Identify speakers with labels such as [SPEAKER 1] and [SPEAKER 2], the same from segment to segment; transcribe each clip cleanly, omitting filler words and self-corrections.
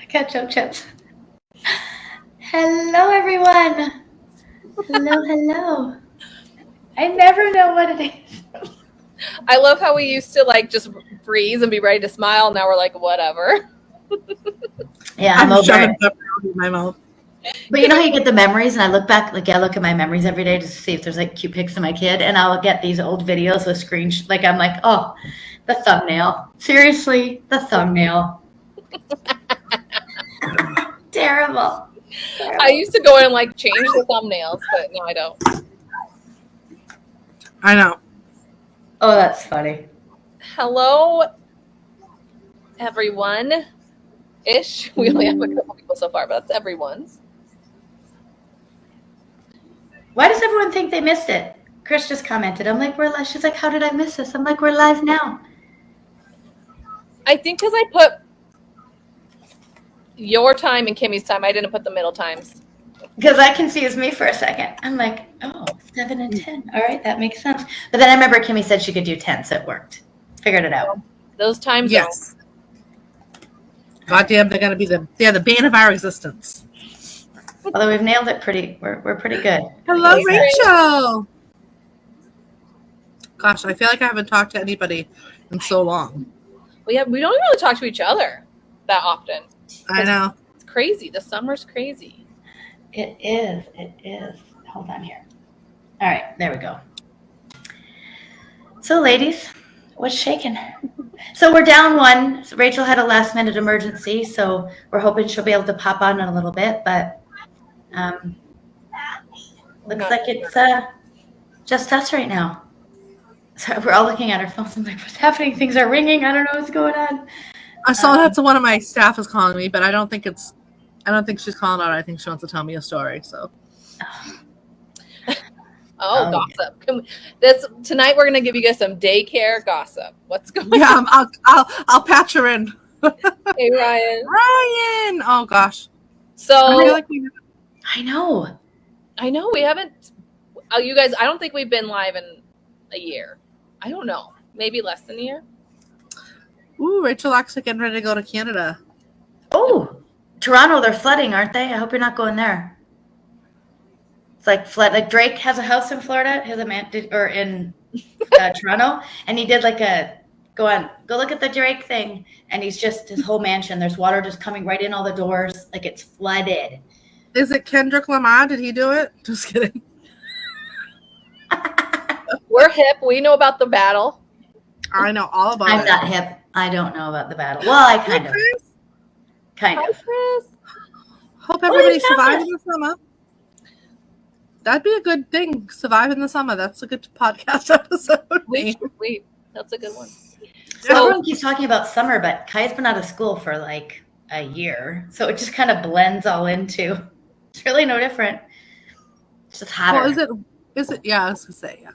[SPEAKER 1] Ketchup chips. Hello, everyone. Hello. I never know what it is.
[SPEAKER 2] I love how we used to like just freeze and be ready to smile. Now we're like, whatever.
[SPEAKER 1] Yeah, I'm over
[SPEAKER 3] shoving
[SPEAKER 1] it.
[SPEAKER 3] pepper in my mouth.
[SPEAKER 1] But you know how you get the memories, and I look back, like I look at my memories every day to see if there's like cute pics of my kid, and I'll get these old videos with screenshots. Like I'm like, oh, the thumbnail. Seriously, the thumbnail. Terrible.
[SPEAKER 2] I used to go in and like change the thumbnails, but now I don't.
[SPEAKER 3] I know.
[SPEAKER 1] Oh, that's funny.
[SPEAKER 2] Hello, everyone. Ish. We only have a couple people so far, but that's everyone's.
[SPEAKER 1] Why does everyone think they missed it? Chris just commented. I'm like, we're live. She's like, how did I miss this? I'm like, we're live now.
[SPEAKER 2] I think because I put your time and Kimmy's time. I didn't put the middle times.
[SPEAKER 1] Because I confused me for a second. I'm like, oh, 7 and 10. All right, that makes sense. But then I remember Kimmy said she could do 10, so it worked. Figured it out.
[SPEAKER 2] Those times.
[SPEAKER 3] Yes. Goddamn, they're gonna be the bane of our existence.
[SPEAKER 1] Although we've nailed it we're pretty good.
[SPEAKER 3] Hello, Rachel. Gosh, I feel like I haven't talked to anybody in so long.
[SPEAKER 2] We don't really talk to each other that often.
[SPEAKER 3] I know.
[SPEAKER 2] It's crazy. The summer's crazy.
[SPEAKER 1] It is. Hold on here. All right, there we go. So, ladies, what's shaking? So we're down one. So Rachel had a last minute emergency, so we're hoping she'll be able to pop on in a little bit, but looks like it's just us right now. So we're all looking at our phones. I'm like, what's happening? Things are ringing. I don't know what's going on.
[SPEAKER 3] I saw that one of my staff is calling me, but I don't think she's calling out. I think she wants to tell me a story. So.
[SPEAKER 2] Oh, gossip! Tonight we're gonna give you guys some daycare gossip. What's going on?
[SPEAKER 3] Yeah, I'll patch her in.
[SPEAKER 2] Hey, Ryan.
[SPEAKER 3] Ryan. Oh gosh.
[SPEAKER 2] So
[SPEAKER 1] I know
[SPEAKER 2] we haven't. Oh, you guys! I don't think we've been live in a year. I don't know. Maybe less than a year.
[SPEAKER 3] Ooh, Rachel actually getting ready to go to Canada.
[SPEAKER 1] Oh, Toronto, they're flooding, aren't they? I hope you're not going there. It's like flood. Like Drake has a house in Florida, in Toronto, and he did like go look at the Drake thing, and his whole mansion. There's water just coming right in all the doors, like it's flooded.
[SPEAKER 3] Is it Kendrick Lamar? Did he do it? Just kidding.
[SPEAKER 2] We're hip. We know about the battle.
[SPEAKER 3] I know all about it.
[SPEAKER 1] I'm not hip. I don't know about the battle. Well, I kind of.
[SPEAKER 2] Hi, Chris.
[SPEAKER 3] Hope everybody survives the summer. That'd be a good thing. Survive in the summer. That's a good podcast episode.
[SPEAKER 2] Wait. That's a good one.
[SPEAKER 1] So everyone keeps talking about summer, but Kai's been out of school for like a year. So it just kind of blends all into. It's really no different. It's just hotter.
[SPEAKER 3] Well, is it? Yeah, I was going to say, yeah.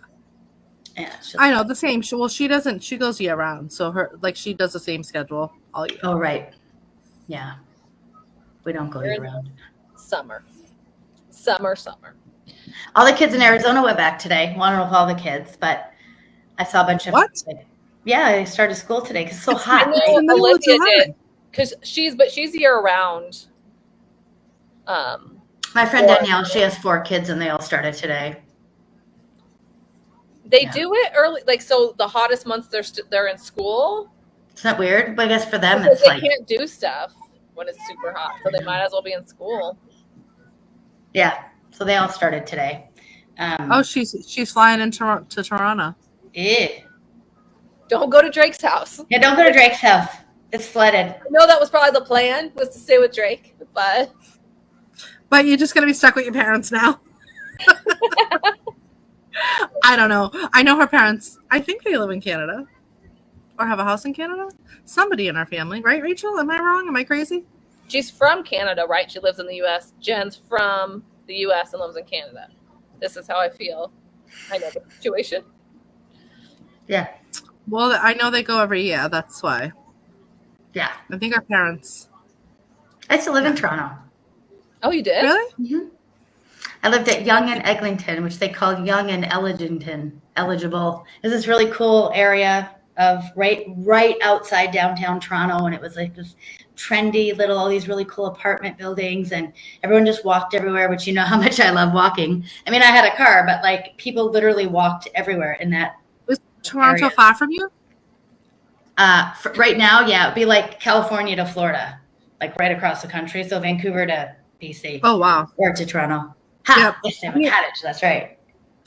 [SPEAKER 1] Yeah, it's just,
[SPEAKER 3] I know, the same. She doesn't. She goes year round. So she does the same schedule all year.
[SPEAKER 1] Oh, right. Yeah. We don't go year round.
[SPEAKER 2] Summer.
[SPEAKER 1] All the kids in Arizona went back today. Well, I don't know if all the kids, but I saw a bunch of.
[SPEAKER 3] What?
[SPEAKER 1] Yeah, they started school today because it's so hot.
[SPEAKER 2] I know Olivia did because she's year round.
[SPEAKER 1] My friend Danielle, she has 4 kids, and they all started today.
[SPEAKER 2] They do it early, like so. The hottest months they're in school.
[SPEAKER 1] Isn't that weird? But I guess for them,
[SPEAKER 2] because
[SPEAKER 1] it's
[SPEAKER 2] they can't do stuff when it's super hot, so they might as well be in school.
[SPEAKER 1] Yeah, so they all started today.
[SPEAKER 3] She's flying to Toronto.
[SPEAKER 1] Yeah.
[SPEAKER 2] Don't go to Drake's house.
[SPEAKER 1] Yeah, don't go to Drake's house. It's flooded.
[SPEAKER 2] I know that was probably the plan, was to stay with Drake, but
[SPEAKER 3] you're just gonna be stuck with your parents now. I don't know. I know her parents. I think they live in Canada or have a house in Canada. Somebody in our family, right, Rachel? Am I wrong? Am I crazy?
[SPEAKER 2] She's from Canada, right? She lives in the U.S. Jen's from the U.S. and lives in Canada. This is how I feel. I know the situation.
[SPEAKER 1] Yeah.
[SPEAKER 3] Well, I know they go every year. That's why.
[SPEAKER 1] Yeah.
[SPEAKER 3] I think our parents.
[SPEAKER 1] I used to live in Toronto.
[SPEAKER 2] Oh, you did?
[SPEAKER 3] Really?
[SPEAKER 1] Mm-hmm. I lived at Yonge and Eglinton, which they call Yonge and Eligible. It's this really cool area of right outside downtown Toronto, and it was like this trendy little, all these really cool apartment buildings, and everyone just walked everywhere, which you know how much I love walking. I mean, I had a car, but like people literally walked everywhere in that.
[SPEAKER 3] Was Toronto
[SPEAKER 1] area.
[SPEAKER 3] far from you?
[SPEAKER 1] Right now, yeah, it'd be like California to Florida, like right across the country. So Vancouver to BC.
[SPEAKER 3] Oh, wow.
[SPEAKER 1] Or to Toronto. Ha!
[SPEAKER 3] Yep.
[SPEAKER 1] Yes, they have a cottage. That's right.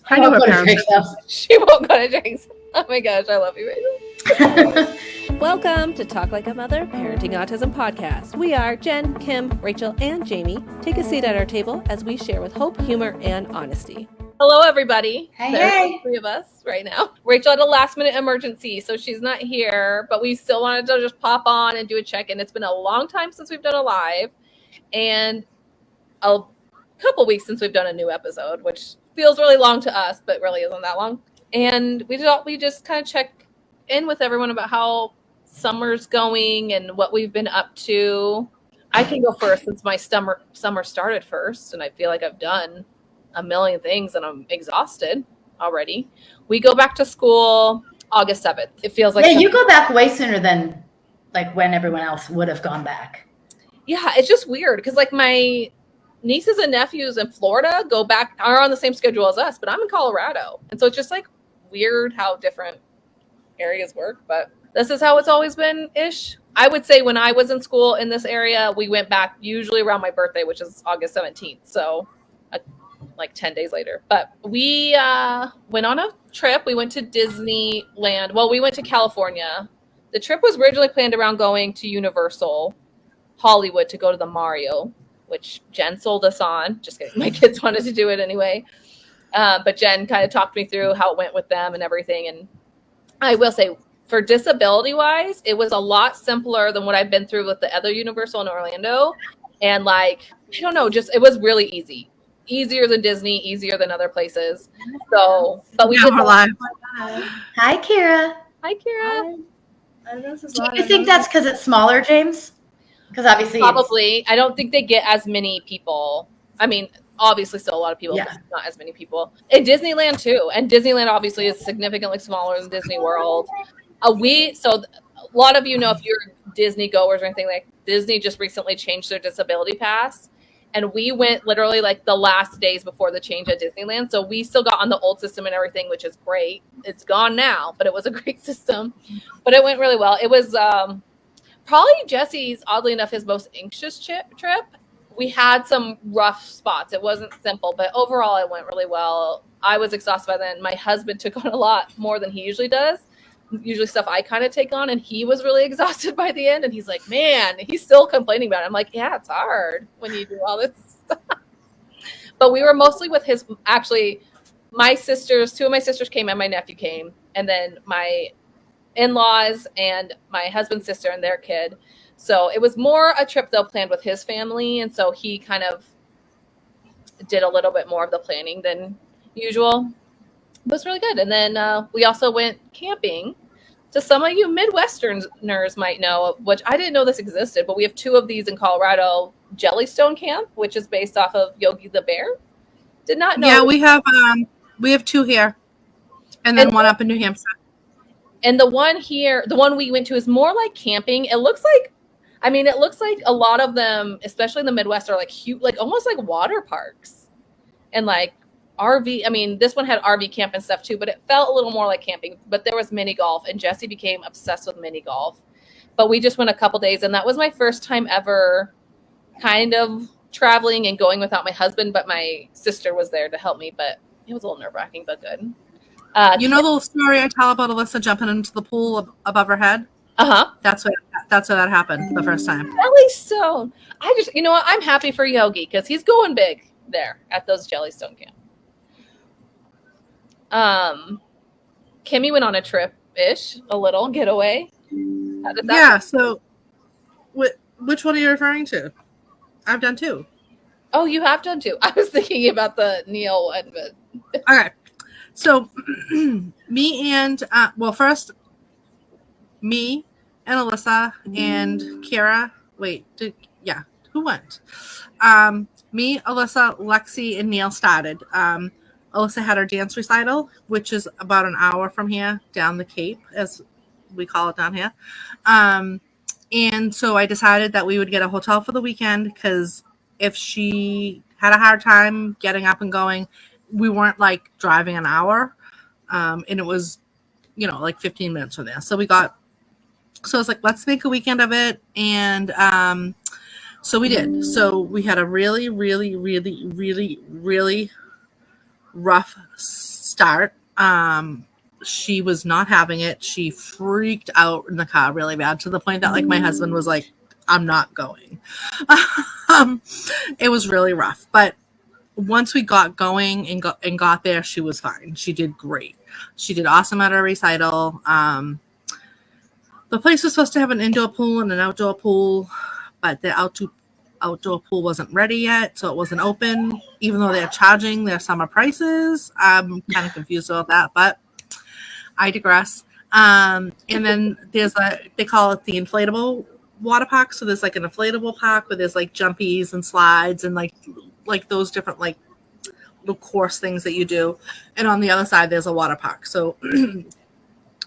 [SPEAKER 3] I know her
[SPEAKER 1] won't go to
[SPEAKER 3] parents.
[SPEAKER 1] Drake's house.
[SPEAKER 2] She won't go to Drake's. Oh my gosh, I love you, Rachel.
[SPEAKER 4] Welcome to Talk Like a Mother Parenting Autism Podcast. We are Jen, Kim, Rachel, and Jamie. Take a seat at our table as we share with hope, humor, and honesty.
[SPEAKER 2] Hello, everybody.
[SPEAKER 1] Hey,
[SPEAKER 2] There's
[SPEAKER 1] hey.
[SPEAKER 2] three of us right now. Rachel had a last-minute emergency, so she's not here, but we still wanted to just pop on and do a check-in. It's been a long time since we've done a live, and a couple weeks since we've done a new episode, which feels really long to us, but really isn't that long. And we just kind of check in with everyone about how summer's going and what we've been up to. I can go first since my summer started first, and I feel like I've done a million things and I'm exhausted already. We go back to school August 7th. It feels like
[SPEAKER 1] you go back way sooner than like when everyone else would have gone back.
[SPEAKER 2] Yeah, it's just weird because like my nieces and nephews in Florida are on the same schedule as us, but I'm in Colorado. And so it's just like weird how different areas work, but this is how it's always been ish. I would say when I was in school in this area, we went back usually around my birthday, which is August 17th. So like 10 days later. But we went on a trip. We went to Disneyland. Well, we went to California. The trip was originally planned around going to Universal Hollywood to go to the Mario, which Jen sold us on. Just kidding. My kids wanted to do it anyway. But Jen kind of talked me through how it went with them and everything. And I will say, for disability-wise, it was a lot simpler than what I've been through with the other Universal in Orlando. And like, I don't know, just it was really easy. Easier than Disney, easier than other places. So, but we did
[SPEAKER 3] live.
[SPEAKER 1] Hi, Kira.
[SPEAKER 2] Hi, Kira.
[SPEAKER 1] Do you think that's because it's smaller, James? Because obviously
[SPEAKER 2] Probably. I don't think they get as many people. I mean, obviously still a lot of people,
[SPEAKER 1] Yeah.
[SPEAKER 2] but not as many people. In Disneyland too. And Disneyland obviously is significantly smaller than Disney World. So a lot of you know, if you're Disney goers or anything, like Disney just recently changed their disability pass. And we went literally like the last days before the change at Disneyland. So we still got on the old system and everything, which is great. It's gone now, but it was a great system. But it went really well. It was probably Jesse's, oddly enough, his most anxious trip. We had some rough spots. It wasn't simple, but overall it went really well. I was exhausted by then. My husband took on a lot more than he usually does. Usually stuff I kind of take on, and he was really exhausted by the end. And he's like, man, he's still complaining about it. I'm like, yeah, it's hard when you do all this stuff. But we were mostly with my sisters, two of my sisters came and my nephew came. And then my in-laws and my husband's sister and their kid. So it was more a trip though planned with his family. And so he kind of did a little bit more of the planning than usual. It was really good. And then we also went camping. So some of you Midwesterners might know, which I didn't know this existed, but we have two of these in Colorado. Jellystone Camp, which is based off of Yogi the Bear. Did not know.
[SPEAKER 3] Yeah, we have two here, and then one up in New Hampshire.
[SPEAKER 2] And the one here, the one we went to, is more like camping. It looks like a lot of them, especially in the Midwest, are like huge, like almost like water parks, and like RV. I mean, this one had RV camp and stuff too, but it felt a little more like camping. But there was mini golf, and Jesse became obsessed with mini golf. But we just went a couple days, and that was my first time ever kind of traveling and going without my husband. But my sister was there to help me, but it was a little nerve-wracking, but good.
[SPEAKER 3] You know the little story I tell about Alyssa jumping into the pool above her head?
[SPEAKER 2] Uh-huh.
[SPEAKER 3] That's where that happened the first time.
[SPEAKER 2] Jellystone. You know what? I'm happy for Yogi because he's going big there at those Jellystone camp. Kimmy went on a trip-ish, a little getaway. How did that
[SPEAKER 3] Yeah, so which one are you referring to? I've done two.
[SPEAKER 2] Oh, you have done two. I was thinking about the Neil one, but
[SPEAKER 3] Okay. So me and Alyssa and Kira. Who went? Me, Alyssa, Lexi, and Neil started. Alyssa had her dance recital, which is about an hour from here, down the Cape, as we call it down here. And so I decided that we would get a hotel for the weekend because if she had a hard time getting up and going, we weren't like driving an hour. And it was, like 15 minutes from there. So I was like, let's make a weekend of it. And so we did. So we had a really, really, really, really, really rough start. She was not having it. She freaked out in the car really bad to the point that like my husband was like, I'm not going. It was really rough. But once we got going and got there, she was fine. She did great. She did awesome at her recital. The place was supposed to have an indoor pool and an outdoor pool, but the outdoor pool wasn't ready yet, so it wasn't open, even though they're charging their summer prices. I'm kind of confused about that, but I digress. And then they call it the inflatable water park. So there's like an inflatable park where there's like jumpies and slides and like those different like little course things that you do. And on the other side, there's a water park. So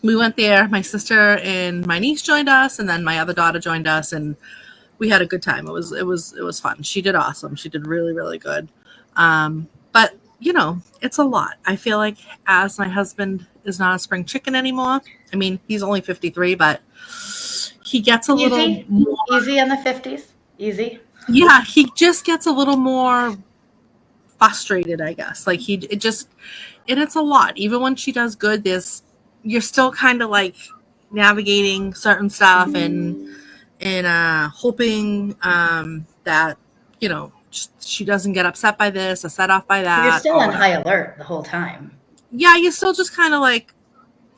[SPEAKER 3] we went there. My sister and my niece joined us, and then my other daughter joined us, and we had a good time. It was fun. She did awesome. She did really, really good. But it's a lot. I feel like as my husband is not a spring chicken anymore. I mean, he's only 53, but he gets a little more
[SPEAKER 1] easy in the 50s. Easy.
[SPEAKER 3] Yeah, he just gets a little more frustrated, I guess. Like and it's a lot. Even when she does good, you're still kind of like navigating certain stuff and hoping that she doesn't get upset by this or set off by that.
[SPEAKER 1] You're still on high alert the whole time.
[SPEAKER 3] Yeah, you're still just kind of like,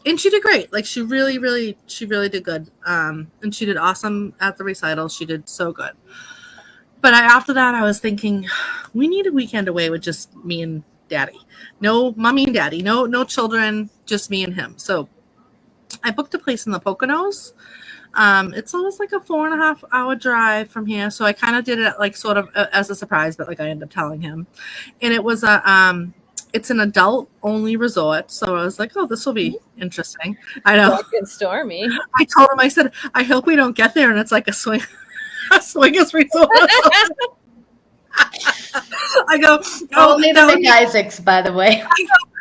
[SPEAKER 3] and she did great. Like she really did good. And she did awesome at the recital. She did so good. But after that, I was thinking, we need a weekend away with just me and Daddy. No mommy and Daddy. No children. Just me and him. So I booked a place in the Poconos. It's almost like a 4.5 hour drive from here. So I kind of did it like sort of as a surprise, but like I ended up telling him. And it was it's an adult only resort. So I was like, oh, this will be interesting. I know.
[SPEAKER 2] Dark and stormy.
[SPEAKER 3] I told him, I said, I hope we don't get there and it's like a swingers resort. I go, oh,
[SPEAKER 1] only the McIsaacs, by the way.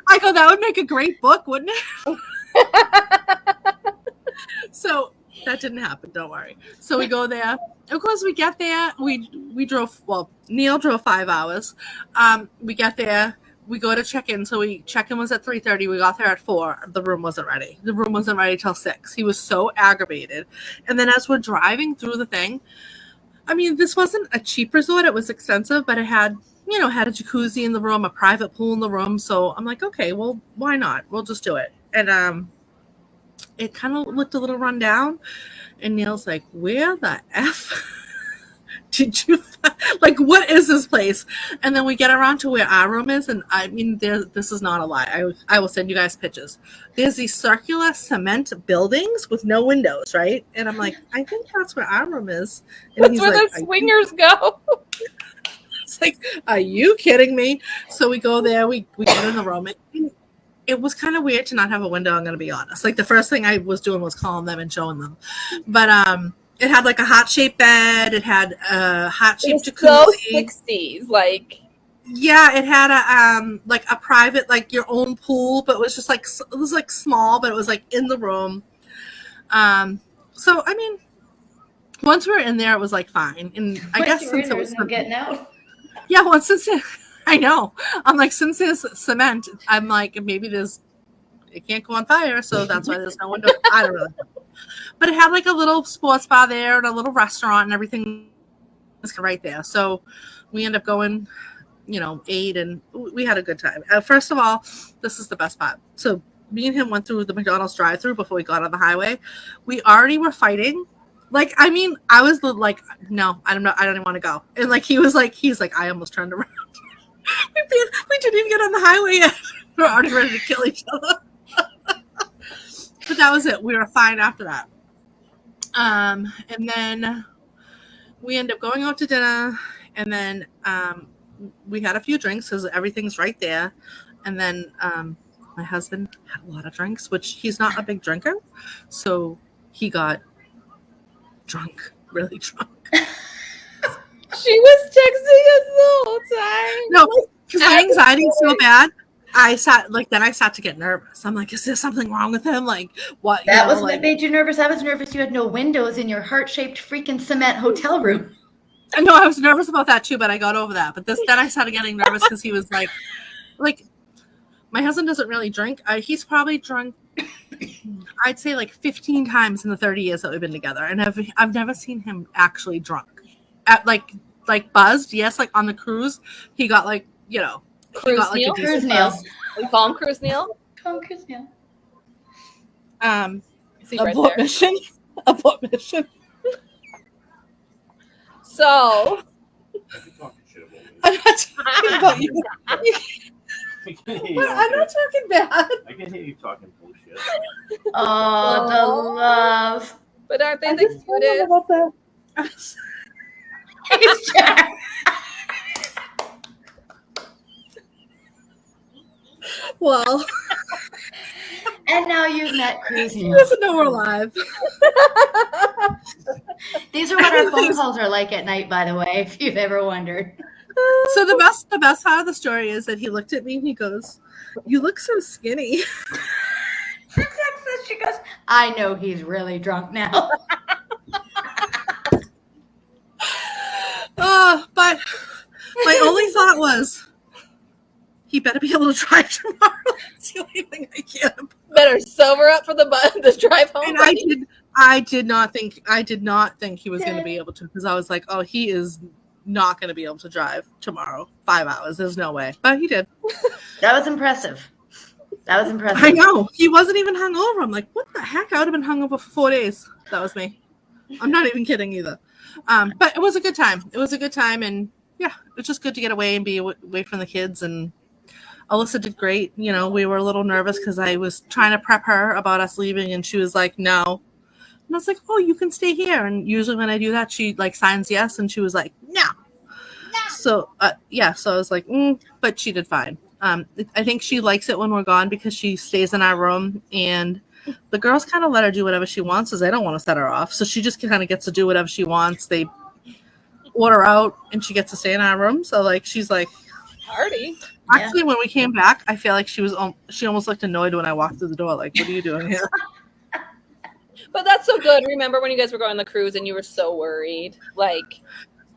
[SPEAKER 3] I go, that would make a great book, wouldn't it? So that didn't happen. Don't worry. So we go there. Of course, we get there. We drove. Well, Neil drove 5 hours. We get there. We go to check in. So check-in was at 3:30. We got there at 4. The room wasn't ready. The room wasn't ready till 6. He was so aggravated. And then as we're driving through the thing, I mean, this wasn't a cheap resort. It was expensive, but it had a jacuzzi in the room, a private pool in the room. So I'm like, okay, well, why not? We'll just do it. And it kind of looked a little run down. And Neil's like, where the F did you like, what is this place? And then we get around to where our room is. And I mean, this is not a lie. I will send you guys pictures. There's these circular cement buildings with no windows, right? And I'm like, I think that's where our room is. And
[SPEAKER 2] that's where the swingers go.
[SPEAKER 3] It's like, are you kidding me? So we go there, we get in the room. It was kind of weird to not have a window, I'm going to be honest. Like the first thing I was doing was calling them and showing them. But it had like a heart-shaped bed. It had a heart-shaped jacuzzi.
[SPEAKER 2] So 60s, like.
[SPEAKER 3] Yeah, it had a private, like your own pool, but it was just like, it was like small, but it was like in the room. So, I mean, once we were in there, it was like fine. And I guess since it was
[SPEAKER 1] getting out.
[SPEAKER 3] Yeah, well, I know. I'm like, since there's cement, I'm like, maybe it can't go on fire, so that's why there's no window. I don't really know. But it had like a little sports bar there and a little restaurant and everything was right there. So we end up going, ate, and we had a good time. First of all, this is the best part. So me and him went through the McDonald's drive-thru before we got on the highway. We already were fighting. Like, I mean, I was like, no, I don't even want to go. And like, he's like, I almost turned around. we didn't even get on the highway yet. We're already ready to kill each other. But that was it. We were fine after that. And then we end up going out to dinner. And then we had a few drinks because everything's right there. And then my husband had a lot of drinks, which he's not a big drinker. So he got drunk, really drunk.
[SPEAKER 2] She was texting us the whole time.
[SPEAKER 3] No, because my anxiety is so bad. I sat to get nervous. I'm like, is there something wrong with him? Like, what?
[SPEAKER 1] That was what made you nervous. I was nervous you had no windows in your heart-shaped freaking cement hotel room.
[SPEAKER 3] I know I was nervous about that too, but I got over that. But then I started getting nervous because he was like, my husband doesn't really drink. He's probably drunk, I'd say like 15 times in the 30 years that we've been together, and I've never seen him actually drunk. At like buzzed, yes, like on the cruise, he got like, you know,
[SPEAKER 2] Cruise Neil.
[SPEAKER 1] Cruise Neil.
[SPEAKER 2] We call him Cruise Neil.
[SPEAKER 1] Call him Cruise Neil.
[SPEAKER 2] He's right
[SPEAKER 3] abort
[SPEAKER 2] there.
[SPEAKER 3] mission. Abort mission.
[SPEAKER 2] So
[SPEAKER 3] I'm not talking about you. Well, I'm not talking bad.
[SPEAKER 5] I can hear you talking bullshit.
[SPEAKER 1] Oh, the love.
[SPEAKER 2] but aren't they the cutest?
[SPEAKER 3] About that.
[SPEAKER 1] It's Jack.
[SPEAKER 3] Well,
[SPEAKER 1] And now you've met Cruise
[SPEAKER 3] he
[SPEAKER 1] Neil.
[SPEAKER 3] doesn't know we're live.
[SPEAKER 1] These are what our phone calls are like at night, by the way, if you've ever wondered.
[SPEAKER 3] So the best part of the story is that he looked at me and he goes, "You look so skinny."
[SPEAKER 1] She goes, I know he's really drunk now.
[SPEAKER 3] But my only thought was, he better be able to drive tomorrow. That's the only thing I care about.
[SPEAKER 2] Better sober up for the drive home.
[SPEAKER 3] And I did not think he was going to be able to, because I was like, oh, he is not going to be able to drive tomorrow 5 hours. There's no way. But he did.
[SPEAKER 1] That was impressive. That was impressive.
[SPEAKER 3] I know. He wasn't even hungover. I'm like, what the heck? I would have been hungover for 4 days. That was me. I'm not even kidding either. But it was a good time. It was a good time. And yeah, it was just good to get away and be away from the kids. And Alyssa did great. You know, we were a little nervous because I was trying to prep her about us leaving, and she was like, no. And I was like, oh, you can stay here. And usually when I do that, she like signs yes, and she was like, no. So yeah, so I was like, but she did fine. I think she likes it when we're gone because she stays in our room, and the girls kind of let her do whatever she wants because they don't want to set her off. So she just kind of gets to do whatever she wants. They order out, and she gets to stay in our room. So like, she's like,
[SPEAKER 2] party.
[SPEAKER 3] actually, when we came back, I feel like she almost looked annoyed when I walked through the door. Like, what are you doing here?
[SPEAKER 2] But that's so good. Remember when you guys were going on the cruise and you were so worried? Like,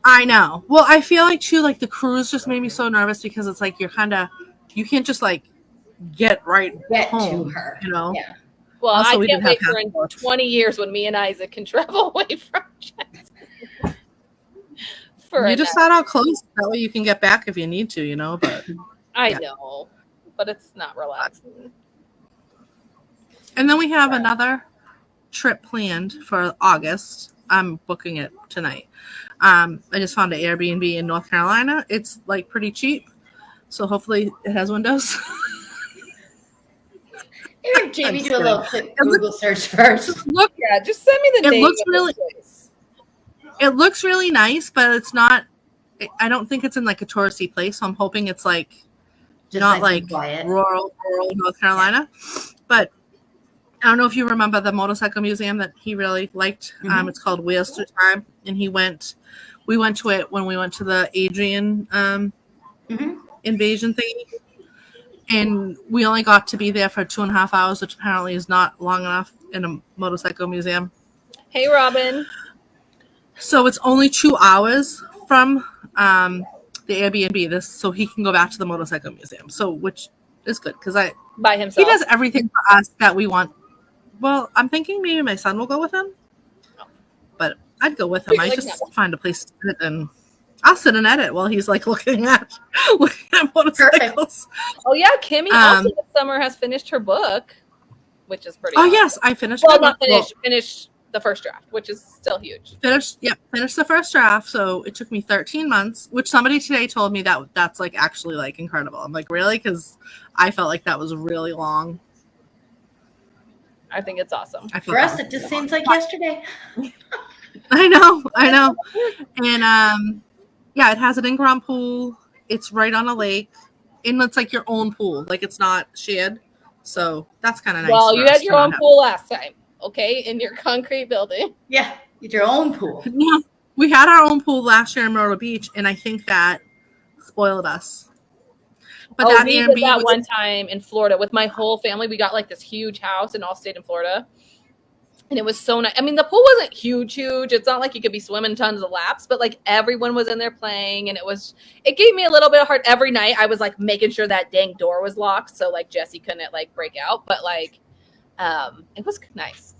[SPEAKER 3] I know. Well, I feel like too, like the cruise just made me so nervous because it's like you can't just like get home,
[SPEAKER 1] to her.
[SPEAKER 3] you know?
[SPEAKER 1] Yeah.
[SPEAKER 2] well,
[SPEAKER 3] Also,
[SPEAKER 2] I
[SPEAKER 3] we
[SPEAKER 2] can't
[SPEAKER 3] didn't have
[SPEAKER 2] wait for in
[SPEAKER 3] passports.
[SPEAKER 2] 20 years when me and Isaac can travel away from Jackson.
[SPEAKER 3] You just thought out close. That way you can get back if you need to, you know? But
[SPEAKER 2] I
[SPEAKER 3] yeah.
[SPEAKER 2] know, but it's not relaxing.
[SPEAKER 3] And then we have another trip planned for August. I'm booking it tonight. I just found an Airbnb in North Carolina. It's like pretty cheap. So hopefully it has windows.
[SPEAKER 1] Maybe Jamie do a little quick Google search first.
[SPEAKER 3] Look,
[SPEAKER 2] Yeah, just send me the
[SPEAKER 3] It
[SPEAKER 2] name.
[SPEAKER 3] looks
[SPEAKER 2] of the
[SPEAKER 3] really-
[SPEAKER 2] place.
[SPEAKER 3] it looks really nice, but it's not. I don't think it's in like a touristy place. So I'm hoping it's like
[SPEAKER 1] Just
[SPEAKER 3] not
[SPEAKER 1] nice and
[SPEAKER 3] like
[SPEAKER 1] quiet.
[SPEAKER 3] rural North Carolina. But I don't know if you remember the motorcycle museum that he really liked.
[SPEAKER 1] Mhm.
[SPEAKER 3] It's called Wheels Through Time, and we went to it when we went to the Adrian invasion thingy. And we only got to be there for 2.5 hours, which apparently is not long enough in a motorcycle museum.
[SPEAKER 2] Hey, Robin.
[SPEAKER 3] So it's only 2 hours from the Airbnb, so he can go back to the motorcycle museum. So, which is good because
[SPEAKER 2] By
[SPEAKER 3] he
[SPEAKER 2] himself.
[SPEAKER 3] does everything for us that we want. Well, I'm thinking maybe my son will go with him, but I'd go with him. I
[SPEAKER 2] Like,
[SPEAKER 3] just
[SPEAKER 2] no.
[SPEAKER 3] find a place to sit, and I'll sit and edit while he's like looking at motorcycles.
[SPEAKER 2] Oh, yeah. Kimmy also this summer has finished her book, which is pretty awesome.
[SPEAKER 3] Yes, I finished.
[SPEAKER 2] Well,
[SPEAKER 3] my
[SPEAKER 2] not
[SPEAKER 3] book.
[SPEAKER 2] finished. Finished the first draft, which is still huge.
[SPEAKER 3] Finished the first draft. So it took me 13 months, which somebody today told me that's like actually like incredible. I'm like, really? Because I felt like that was really long.
[SPEAKER 2] I think it's awesome.
[SPEAKER 3] I feel
[SPEAKER 1] For us,
[SPEAKER 3] that
[SPEAKER 1] it
[SPEAKER 3] was
[SPEAKER 1] just
[SPEAKER 3] really
[SPEAKER 1] seems
[SPEAKER 3] long.
[SPEAKER 1] like yesterday.
[SPEAKER 3] I know. And yeah, it has an in-ground pool. It's right on a lake, and it's like your own pool. Like it's not shared. So that's kind of nice.
[SPEAKER 2] Well,
[SPEAKER 3] for
[SPEAKER 2] you
[SPEAKER 3] us
[SPEAKER 2] had
[SPEAKER 3] to
[SPEAKER 2] your
[SPEAKER 3] not
[SPEAKER 2] own
[SPEAKER 3] have-
[SPEAKER 2] pool last time, okay, in your concrete building.
[SPEAKER 1] Yeah. Get your own pool.
[SPEAKER 3] Yeah, we had our own pool last year in Myrtle Beach, and I think that spoiled us. But that
[SPEAKER 2] we
[SPEAKER 3] Airbnb
[SPEAKER 2] did that
[SPEAKER 3] was,
[SPEAKER 2] one time in Florida with my whole family. We got like this huge house and all stayed in Florida. And it was so nice. I mean, the pool wasn't huge. It's not like you could be swimming tons of laps, but like everyone was in there playing. And it gave me a little bit of heart every night. I was like making sure that dang door was locked. So like Jesse couldn't like break out, but like, it was nice.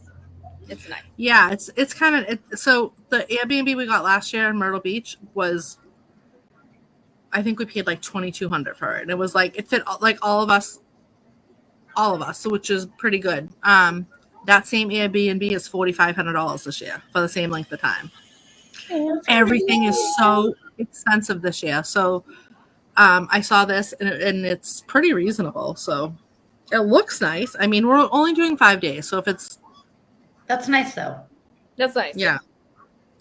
[SPEAKER 2] It's nice.
[SPEAKER 3] Yeah, it's kind of, so the Airbnb we got last year in Myrtle Beach was, I think we paid like $2,200 for it. And it was like, it fit like all of us, so which is pretty good. That same Airbnb is $4,500 this year for the same length of time. Everything is so expensive this year. So I saw this and it's pretty reasonable. So it looks nice. I mean, we're only doing 5 days. So if it's...
[SPEAKER 1] That's nice, though.
[SPEAKER 2] That's nice.
[SPEAKER 3] Yeah.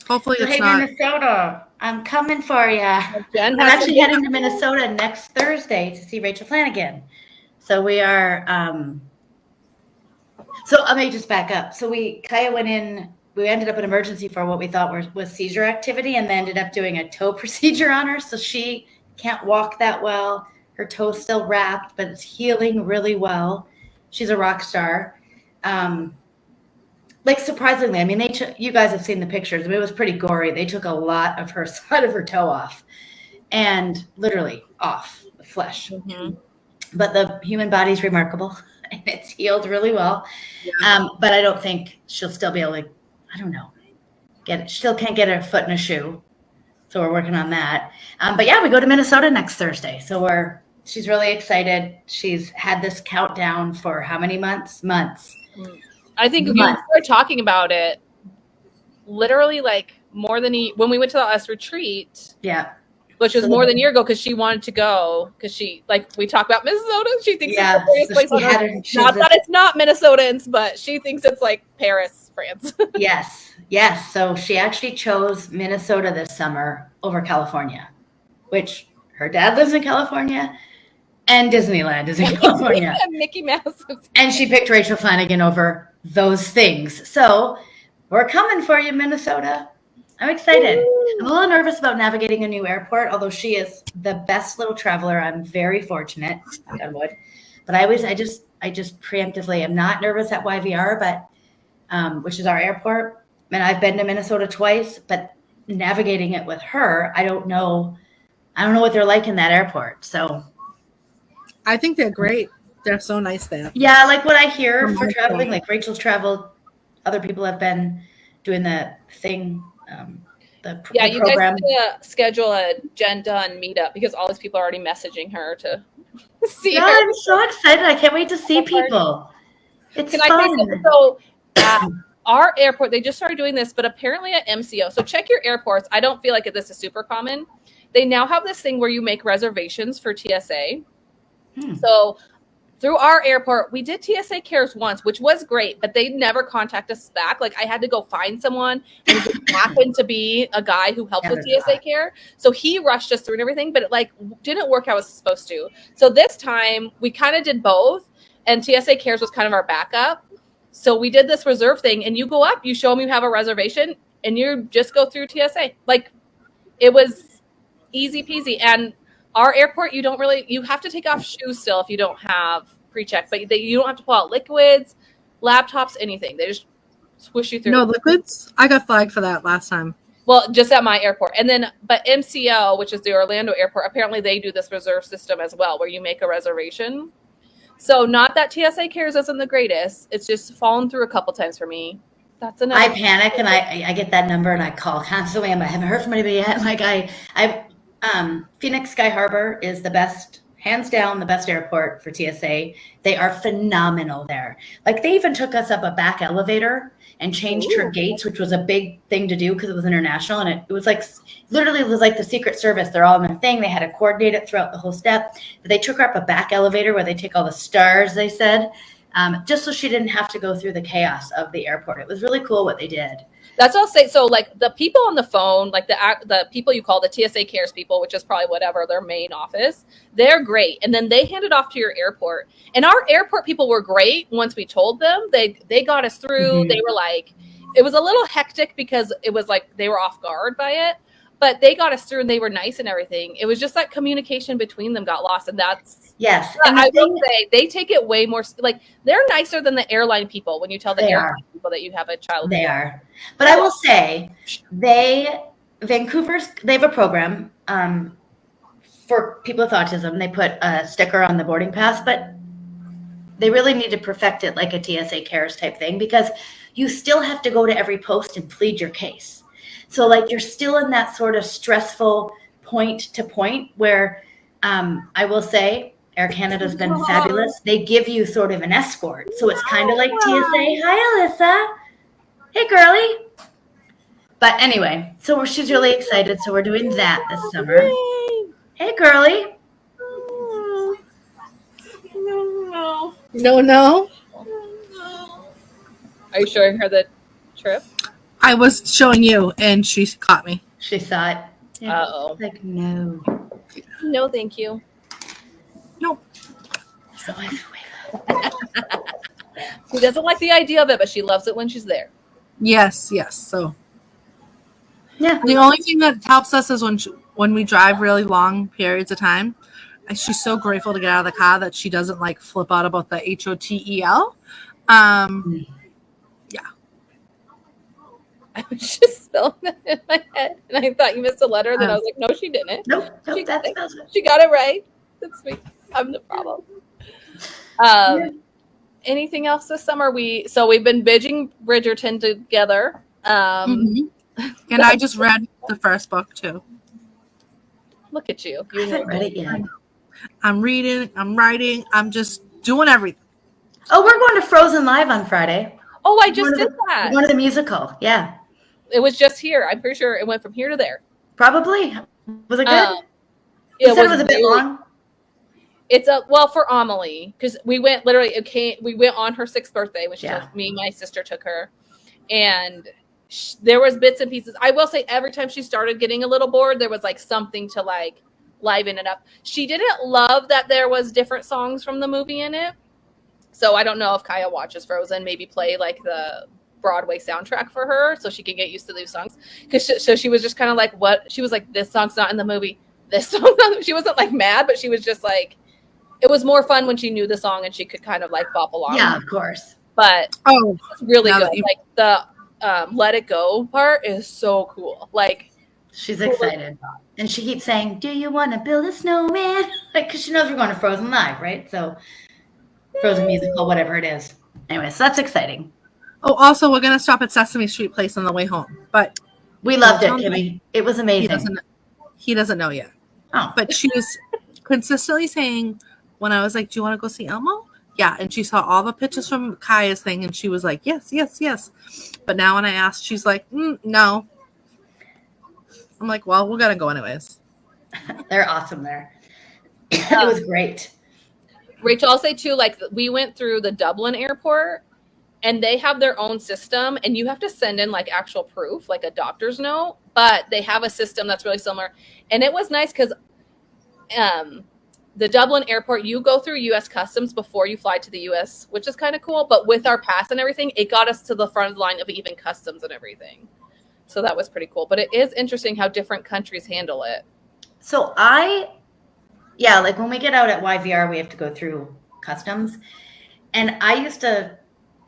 [SPEAKER 3] Hopefully it's
[SPEAKER 1] Hey,
[SPEAKER 3] not...
[SPEAKER 1] Minnesota, I'm coming for you.
[SPEAKER 2] Jen
[SPEAKER 1] I'm
[SPEAKER 2] has
[SPEAKER 1] actually
[SPEAKER 2] to-
[SPEAKER 1] heading to Minnesota next Thursday to see Rachel Flanagan. So we are... So I may just back up. So Kaya went in, we ended up in emergency for what we thought was seizure activity, and then ended up doing a toe procedure on her. So she can't walk that well. Her toe's still wrapped, but it's healing really well. She's a rock star. Like surprisingly, I mean, you guys have seen the pictures. I mean, it was pretty gory. They took a lot of her side of her toe off, and literally off the flesh.
[SPEAKER 2] Mm-hmm.
[SPEAKER 1] But the human body's remarkable. And it's healed really well. Yeah. But I don't think she'll still be able to, I don't know, still can't get her foot in a shoe. So we're working on that. But yeah, we go to Minnesota next Thursday. So she's really excited. She's had this countdown for how many months? Months.
[SPEAKER 2] I think if you start talking about it, literally like more than when we went to the last retreat.
[SPEAKER 1] Yeah.
[SPEAKER 2] Which was more than a year ago because she wanted to go because she, like we talk about Minnesota, she thinks it's the greatest place on earth. Not that it's not Minnesotans, but she thinks it's like Paris, France.
[SPEAKER 1] Yes. So she actually chose Minnesota this summer over California, which her dad lives in California and Disneyland is in California.
[SPEAKER 2] And Mickey Mouse.
[SPEAKER 1] And she picked Rachel Flanagan over those things. So we're coming for you, Minnesota. I'm excited. I'm a little nervous about navigating a new airport, although she is the best little traveler. I'm very fortunate, knock on wood. But I just preemptively am not nervous at YVR, but which is our airport. And I've been to Minnesota twice, but navigating it with her, I don't know what they're like in that airport. So
[SPEAKER 3] I think they're great. They're so nice there.
[SPEAKER 1] Yeah, like what I hear for traveling, like Rachel's traveled, other people have been doing the thing. The
[SPEAKER 2] you
[SPEAKER 1] program.
[SPEAKER 2] guys need to schedule a Jenn Dunn meetup because all these people are already messaging her to see her.
[SPEAKER 1] I'm so excited. I can't wait to see people. It's
[SPEAKER 2] Can
[SPEAKER 1] fun.
[SPEAKER 2] I say something? So at our airport, they just started doing this, but apparently at MCO. So check your airports. I don't feel like this is super common. They now have this thing where you make reservations for TSA. So through our airport, we did TSA Cares once, which was great, but they never contact us back. Like I had to go find someone, and it just happened to be a guy who helped with TSA Care. So he rushed us through and everything, but it like didn't work how it was supposed to. So this time we kind of did both, and TSA Cares was kind of our backup. So we did this reserve thing, and you go up, you show them you have a reservation, and you just go through TSA. Like it was easy peasy. And our airport, you have to take off shoes still if you don't have pre-check, but you don't have to pull out liquids, laptops, anything. They just squish you through.
[SPEAKER 3] No liquids? I got flagged for that last time.
[SPEAKER 2] Well, just at my airport. And then, but MCO, which is the Orlando airport, apparently they do this reserve system as well, where you make a reservation. So not that TSA Cares isn't the greatest. It's just fallen through a couple times for me. That's enough.
[SPEAKER 1] I panic and I get that number and I call constantly. I haven't heard from anybody yet. Like Phoenix Sky Harbor is the best, hands down, the best airport for TSA. They are phenomenal there. Like they even took us up a back elevator and changed her gates, which was a big thing to do because it was international. And it was like, literally it was like the Secret Service. They're all in their thing. They had to coordinate it throughout the whole step. But they took her up a back elevator where they take all the stars, they said, just so she didn't have to go through the chaos of the airport. It was really cool what they did.
[SPEAKER 2] That's all I'll say. So like the people on the phone, like the people you call the TSA Cares people, which is probably whatever their main office, they're great. And then they hand it off to your airport. And our airport people were great once we told them. They got us through. Mm-hmm. They were like, it was a little hectic because it was like they were off guard by it, but they got us through and they were nice and everything. It was just that communication between them got lost, and that's
[SPEAKER 1] Yes.
[SPEAKER 2] and I will say they take it way more like they're nicer than the airline people when you tell the airline people that you have a child.
[SPEAKER 1] They are. But I will say Vancouver's they have a program for people with autism. They put a sticker on the boarding pass, but they really need to perfect it like a TSA Cares type thing, because you still have to go to every post and plead your case. So like you're still in that sort of stressful point to point where I will say Air Canada's been fabulous. They give you sort of an escort. So it's kind of like TSA. Hi, Alyssa. Hey, girly. But anyway, so she's really excited. So we're doing that this summer. Hey, girly.
[SPEAKER 3] No.
[SPEAKER 2] Are you showing her the trip?
[SPEAKER 3] I was showing you, and she caught me.
[SPEAKER 1] She saw it. Yeah.
[SPEAKER 2] Uh-oh.
[SPEAKER 1] Like, no.
[SPEAKER 2] No, thank you.
[SPEAKER 3] No.
[SPEAKER 1] So I have to wake up.
[SPEAKER 2] She doesn't like the idea of it, but she loves it when she's there.
[SPEAKER 3] Yes. So
[SPEAKER 1] Yeah.
[SPEAKER 3] the only thing that helps us is when we drive really long periods of time. She's so grateful to get out of the car that she doesn't like flip out about the HOTEL. Yeah.
[SPEAKER 2] I was just spelling that in my head, and I thought you missed a letter. Then I was like, no, she didn't.
[SPEAKER 1] Nope.
[SPEAKER 2] She,
[SPEAKER 1] That spells it.
[SPEAKER 2] she got it right. That's me. I'm the problem. Anything else this summer? We've been binging Bridgerton together.
[SPEAKER 3] And I just read the first book too.
[SPEAKER 2] Look at you.
[SPEAKER 1] I haven't read it yet.
[SPEAKER 3] I'm reading. I'm writing. I'm just doing everything.
[SPEAKER 1] Oh, we're going to Frozen Live on Friday.
[SPEAKER 2] Oh, I just did that.
[SPEAKER 1] We're going to the musical. Yeah.
[SPEAKER 2] It was just here. I'm pretty sure it went from here to there.
[SPEAKER 1] Probably. Was it good?
[SPEAKER 2] It
[SPEAKER 1] said it was a bit long.
[SPEAKER 2] It's for Amelie, because we went we went on her 6th birthday when my sister took her, and there was bits and pieces. I will say every time she started getting a little bored, there was like something to like liven it up. She didn't love that there was different songs from the movie in it. So I don't know if Kaya watches Frozen, maybe play like the Broadway soundtrack for her so she can get used to these songs. So she was just kind of like, what? She was like, this song's not in the movie. This song, she wasn't like mad, but she was just like, it was more fun when she knew the song and she could kind of like bop along.
[SPEAKER 1] Yeah, of course.
[SPEAKER 2] But it's really good.
[SPEAKER 3] You-
[SPEAKER 2] Like the Let It Go part is so cool. Like
[SPEAKER 1] she's excited. And she keeps saying, do you want to build a snowman? Like, because she knows we're going to Frozen Live, right? So Frozen musical, whatever it is. Anyway, so that's exciting.
[SPEAKER 3] Oh, also, we're going to stop at Sesame Street Place on the way home. But
[SPEAKER 1] we loved it, Kimmy. It was amazing.
[SPEAKER 3] He doesn't know yet.
[SPEAKER 1] Oh.
[SPEAKER 3] But she was consistently saying, when I was like, do you want to go see Elmo? Yeah. And she saw all the pictures from Kaya's thing, and she was like, yes. But now when I asked, she's like, no. I'm like, well, we're going to go anyways.
[SPEAKER 1] They're awesome there. It was great.
[SPEAKER 2] Rachel, I'll say too, like we went through the Dublin airport and they have their own system and you have to send in like actual proof, like a doctor's note, but they have a system that's really similar. And it was nice because the Dublin airport, you go through U.S. customs before you fly to the U.S., which is kind of cool. But with our pass and everything, it got us to the front of the line of even customs and everything. So that was pretty cool. But it is interesting how different countries handle it.
[SPEAKER 1] So like when we get out at YVR, we have to go through customs. And I used to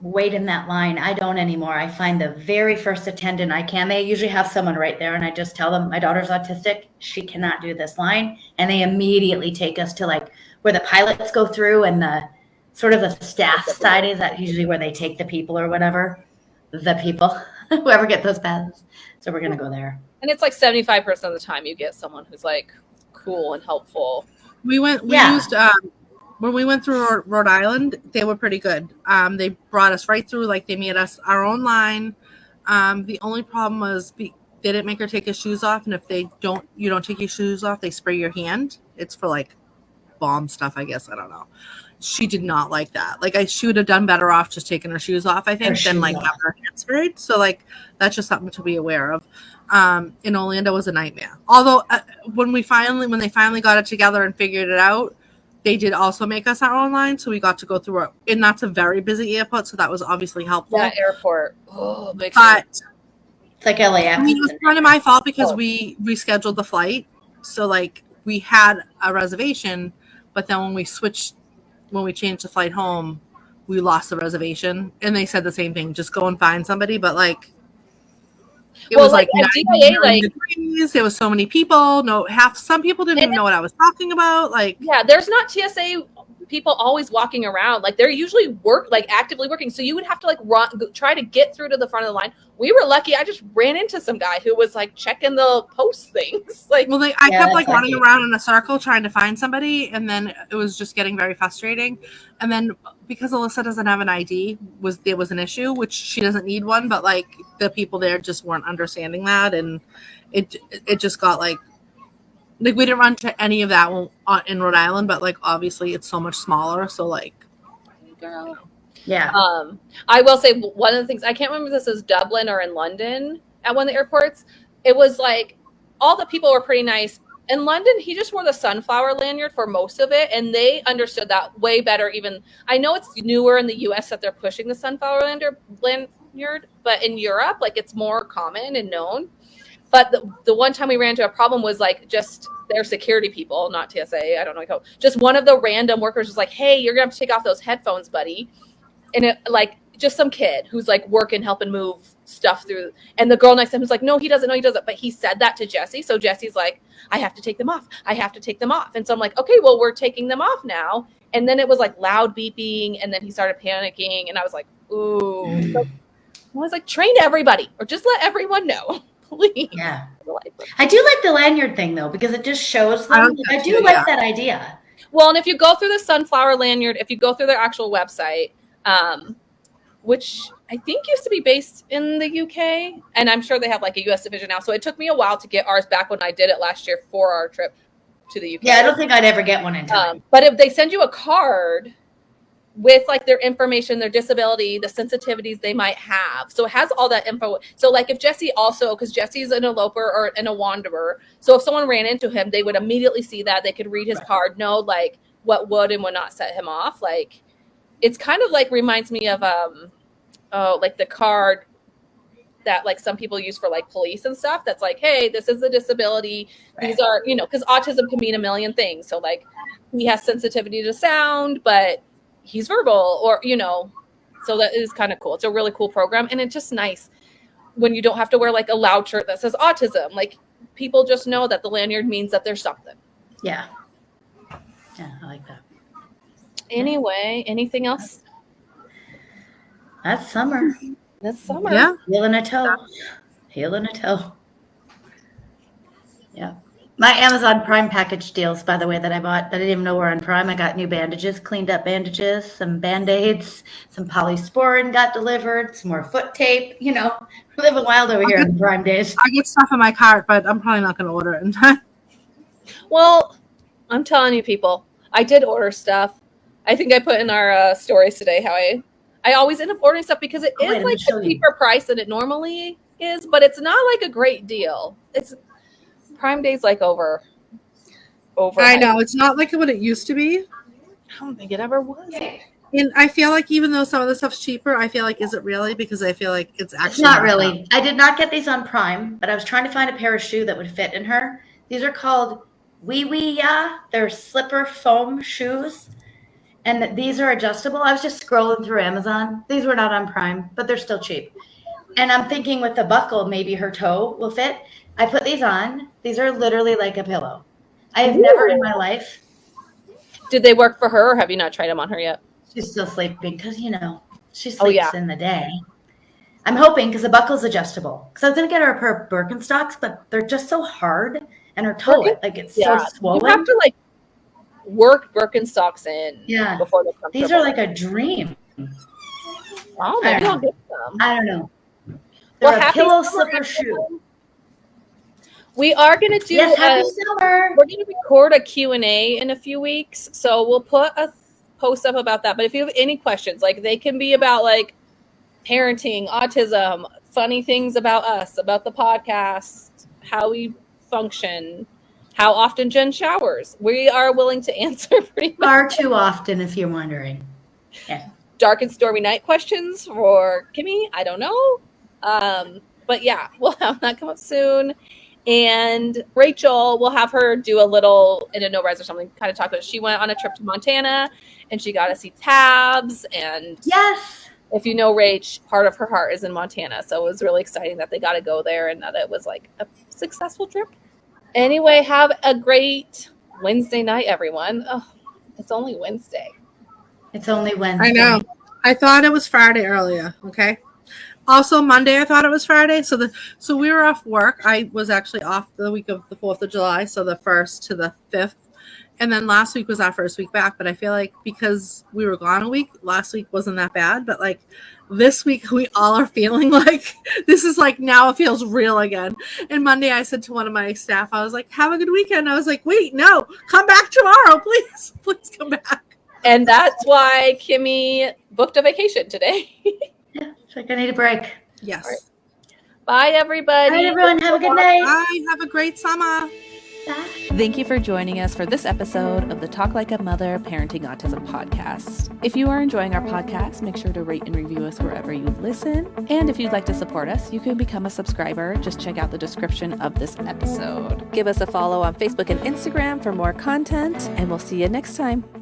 [SPEAKER 1] wait in that line. I don't anymore. I find the very first attendant I can. They usually have someone right there. And I just tell them, my daughter's autistic. She cannot do this line. And they immediately take us to like where the pilots go through and the sort of the staff side is that usually where they take the people or whatever. The people, whoever get those passes. So we're going to go there.
[SPEAKER 2] And it's like 75% of the time you get someone who's like cool and helpful.
[SPEAKER 3] We used when we went through Rhode Island, they were pretty good. They brought us right through, like they made us our own line. The only problem was they didn't make her take her shoes off, and if you don't take your shoes off, they spray your hand. It's for like bomb stuff, I guess. I don't know. She did not like that. Like she would have done better off just taking her shoes off, I think, than like have her hands sprayed. So like that's just something to be aware of. In Orlando was a nightmare. Although when they finally got it together and figured it out, they did also make us our own line, so we got to go through it. And that's a very busy airport, so that was obviously helpful.
[SPEAKER 2] That airport. Oh, big
[SPEAKER 3] But
[SPEAKER 1] It's like LAX.
[SPEAKER 3] I mean, it was kind of my fault because we rescheduled the flight. So like we had a reservation, but then when we changed the flight home, we lost the reservation. And they said the same thing, just go and find somebody. But like it was like
[SPEAKER 2] at DIA, like
[SPEAKER 3] degrees. There was so many people. Some people didn't even know what I was talking about. Like,
[SPEAKER 2] yeah, there's not TSA people always walking around. Like they're usually actively working. So you would have to like try to get through to the front of the line. We were lucky. I just ran into some guy who was like checking the post things. Like,
[SPEAKER 3] well, I kept like running around in a circle trying to find somebody, and then it was just getting very frustrating. And then because Alyssa doesn't have an ID, there was an issue, which she doesn't need one, but like the people there just weren't understanding that, and it just got like we didn't run to any of that in Rhode Island, but like obviously it's so much smaller, so like
[SPEAKER 2] girl.
[SPEAKER 1] Yeah.
[SPEAKER 2] I will say one of the things, I can't remember if this is Dublin or in London at one of the airports. It was like all the people were pretty nice. In London, he just wore the sunflower lanyard for most of it, and they understood that way better. Even I know it's newer in the US that they're pushing the sunflower lanyard, but in Europe, like it's more common and known. But the one time we ran into a problem was like just their security people, not TSA. I don't know. Just one of the random workers was like, "Hey, you're gonna have to take off those headphones, buddy." And it like just some kid who's like working, helping move stuff through. And the girl next to him was like, no, he doesn't. But he said that to Jesse. So Jesse's like, I have to take them off. And so I'm like, okay, well, we're taking them off now. And then it was like loud beeping. And then he started panicking. And I was like, ooh. I was like, train everybody or just let everyone know. Please.
[SPEAKER 1] Yeah. I do like the lanyard thing though, because it just shows them. I do like that idea.
[SPEAKER 2] Well, and if you go through the sunflower lanyard, if you go through their actual website, which I think used to be based in the UK, and I'm sure they have like a US division now. So it took me a while to get ours back when I did it last year for our trip to the UK.
[SPEAKER 1] Yeah, I don't think I'd ever get one in time.
[SPEAKER 2] But if they send you a card with like their information, their disability, the sensitivities they might have. So it has all that info. So like if Jesse also, because Jesse's an eloper or a wanderer. So if someone ran into him, they would immediately see that. They could read his card, know like what would and would not set him off. Like it's kind of like reminds me of like the card that like some people use for like police and stuff. That's like, hey, this is a disability. These are, because autism can mean a million things. So like he has sensitivity to sound, but he's verbal or, so that is kind of cool. It's a really cool program. And it's just nice when you don't have to wear like a loud shirt that says autism. Like people just know that the lanyard means that there's something.
[SPEAKER 1] Yeah. Yeah, I like that.
[SPEAKER 2] Anyway, anything else?
[SPEAKER 1] That's summer.
[SPEAKER 3] Yeah.
[SPEAKER 1] Healing a toe. Yeah. My Amazon Prime package deals, by the way, that I bought, that I didn't even know were on Prime. I got new bandages, cleaned up bandages, some Band-Aids, some polysporin got delivered, some more foot tape. We're living wild over here on Prime days.
[SPEAKER 3] I get stuff in my cart, but I'm probably not going to order it in time.
[SPEAKER 2] Well, I'm telling you, people, I did order stuff. I think I put in our stories today how I always end up ordering stuff because it is like a cheaper price than it normally is, but it's not like a great deal. It's Prime Day's like over.
[SPEAKER 3] I know it's not like what it used to be.
[SPEAKER 2] I don't think it ever was.
[SPEAKER 3] And I feel like even though some of the stuff's cheaper, I feel like is it really? Because I feel like it's actually
[SPEAKER 1] it's not really. I did not get these on Prime, but I was trying to find a pair of shoe that would fit in her. These are called Wee. They're slipper foam shoes. And these are adjustable. I was just scrolling through Amazon. These were not on Prime, but they're still cheap. And I'm thinking with the buckle, maybe her toe will fit. I put these on. These are literally like a pillow. I have never in my life.
[SPEAKER 2] Did they work for her, or have you not tried them on her yet?
[SPEAKER 1] She's still sleeping because, she sleeps in the day. I'm hoping because the buckle's adjustable. Because I was going to get her a pair of Birkenstocks, but they're just so hard. And her toe, it's so swollen.
[SPEAKER 2] You have to work Birkenstocks in before they come.
[SPEAKER 1] These are like a dream.
[SPEAKER 2] Oh, maybe I'll get them.
[SPEAKER 1] I don't know. They're a pillow slipper shoe.
[SPEAKER 2] We are going to do
[SPEAKER 1] happy summer.
[SPEAKER 2] We're going to record a Q&A in a few weeks, so we'll put a post up about that. But if you have any questions, like they can be about like parenting, autism, funny things about us, about the podcast, how we function, how often Jen showers. We are willing to answer pretty much.
[SPEAKER 1] Far too often, if you're wondering. Yeah.
[SPEAKER 2] Dark and stormy night questions for Kimmy. I don't know. But yeah, we'll have that come up soon. And Rachel, we'll have her do a little in a no res or something, kind of talk about. She went on a trip to Montana and she got to see tabs. And
[SPEAKER 1] Yes.
[SPEAKER 2] if you know Rach, part of her heart is in Montana. So it was really exciting that they got to go there and that it was like a successful trip. Anyway, have a great Wednesday night, everyone. Oh, it's only Wednesday.
[SPEAKER 1] It's only Wednesday.
[SPEAKER 3] I know. I thought it was Friday earlier. Okay. Also, Monday, I thought it was Friday. So we were off work. I was actually off the week of the 4th of July, so the 1st to the 5th. And then last week was our first week back. But I feel like because we were gone a week, last week wasn't that bad. But like this week, we all are feeling like this is like now it feels real again. And Monday, I said to one of my staff, I was like, have a good weekend. I was like, wait, no, come back tomorrow, please. Please come back.
[SPEAKER 2] And that's why Kimmy booked a vacation today.
[SPEAKER 1] Yeah, it's like I need a break.
[SPEAKER 3] Yes.
[SPEAKER 2] Right. Bye, everybody.
[SPEAKER 1] Bye, everyone. Have a good night.
[SPEAKER 3] Bye. Have a great summer.
[SPEAKER 1] Bye.
[SPEAKER 4] Thank you for joining us for this episode of the Talk Like a Mother Parenting Autism podcast. If you are enjoying our podcast, make sure to rate and review us wherever you listen. And if you'd like to support us, you can become a subscriber. Just check out the description of this episode. Give us a follow on Facebook and Instagram for more content, and we'll see you next time.